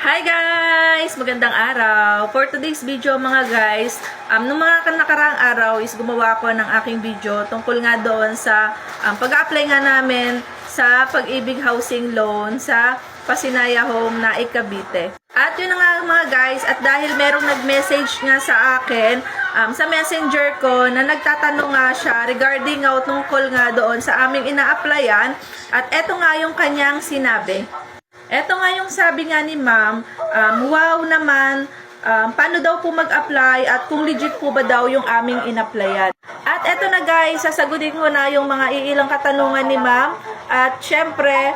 Hi guys! Magandang araw! For today's video mga guys, nung mga nakaraang araw is gumawa ko ng aking video tungkol nga doon sa pag-apply nga namin sa Pag-ibig Housing Loan sa Pasinaya Home na Cavite. At yun na nga mga guys, at dahil merong nag-message nga sa akin sa messenger ko na nagtatanong nga siya regarding nga tungkol nga doon sa aming ina-applyan, at eto nga yung kanyang sinabi. Eto nga yung sabi nga ni ma'am, wow naman, paano daw po mag-apply at kung legit po ba daw yung aming in-applyan. At eto na guys, sasagutin ko na yung mga iilang katanungan ni ma'am. At syempre,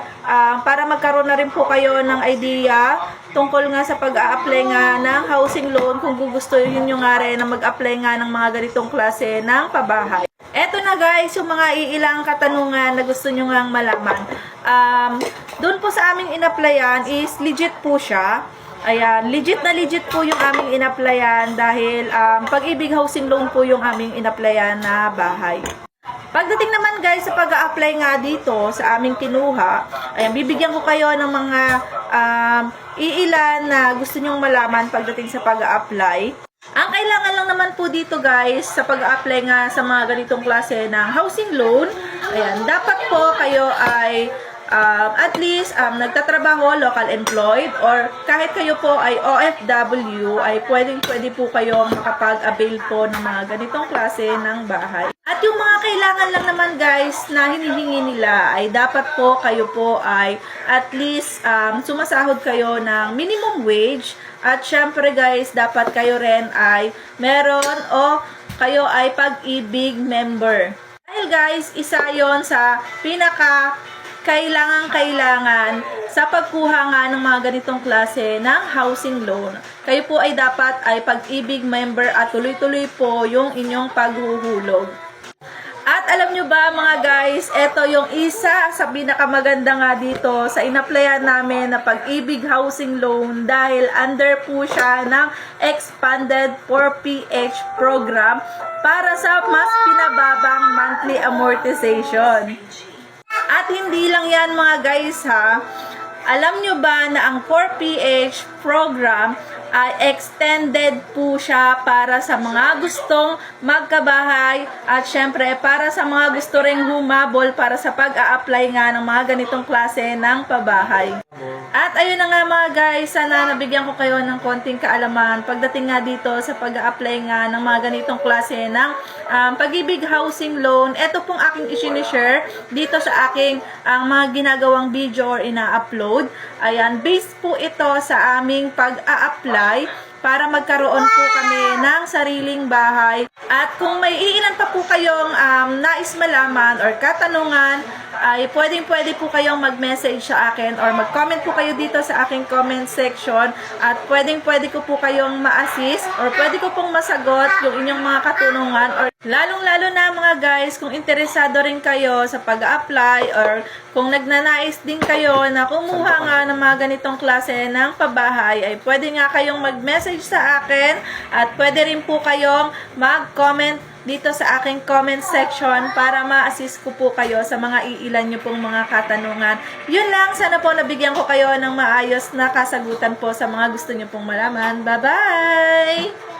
para magkaroon na rin po kayo ng idea tungkol nga sa pag-a-apply nga ng housing loan, kung gugustuhin nyo nga rin na mag-apply nga ng mga ganitong klase ng pabahay. Eto na guys, yung mga iilang katanungan na gusto nyo nga malaman. Doon po sa aming in-applyan is legit po siya. Ayan, legit po yung aming in-applyan dahil Pag-ibig Housing Loan po yung aming in-applyan na bahay. Pagdating naman guys sa pag-a-apply nga dito sa aming kinuha, ayan, bibigyan ko kayo ng mga iilan na gusto nyong malaman pagdating sa pag-a-apply. Ang kailangan lang naman po dito guys sa pag-a-apply nga sa mga ganitong klase ng housing loan, ayan, dapat po kayo ay at least nagtatrabaho, local employed, or kahit kayo po ay OFW, ay pwede po kayong makapag-avail po ng mga ganitong klase ng bahay. At yung mga kailangan lang naman guys na hinihingi nila ay dapat po kayo po ay at least sumasahod kayo ng minimum wage. At syempre guys, dapat kayo rin ay meron o kayo ay Pag-ibig member. Dahil guys, isa yon sa kailangan sa pagkuha nga ng mga ganitong klase ng housing loan. Kayo po ay dapat ay Pag-ibig member at tuloy-tuloy po yung inyong paghuhulog. At alam nyo ba mga guys, ito yung isa sa pinakamaganda nga dito sa in-applyan namin na Pag-ibig Housing Loan dahil under po siya ng expanded 4PH program para sa mas pinababang monthly amortization. At hindi lang yan mga guys ha, alam nyo ba na ang 4PH program ay extended po siya para sa mga gustong magkabahay at syempre para sa mga gusto ring humabol para sa pag-a-apply nga ng mga ganitong klase ng pabahay. At ayun na nga mga guys, sana nabigyan ko kayo ng konting kaalaman pagdating nga dito sa pag-a-apply nga ng mga ganitong klase ng Pag-ibig Housing Loan. Ito pong aking i-share dito sa aking mga ginagawang video or ina-upload. Ayan, based po ito sa aming pag-a-apply para magkaroon po kami ng sariling bahay. At kung may iilan pa po kayong nais malaman or katanungan, ay pwede po kayong mag-message sa akin or mag-comment po kayo dito sa aking comment section at pwede ko po kayong ma-assist or pwede ko pong masagot yung inyong mga katanungan, or lalong-lalo na mga guys, kung interesado rin kayo sa pag-apply or kung nagnanais din kayo na kumuha nga ng mga ganitong klase ng pabahay, ay pwede nga kayong mag-message sa akin at pwede rin po kayong mag-comment dito sa aking comment section para ma-assist ko po kayo sa mga iilan nyo pong mga katanungan. Yun lang, sana po nabigyan ko kayo ng maayos na kasagutan po sa mga gusto nyo pong malaman. Bye-bye!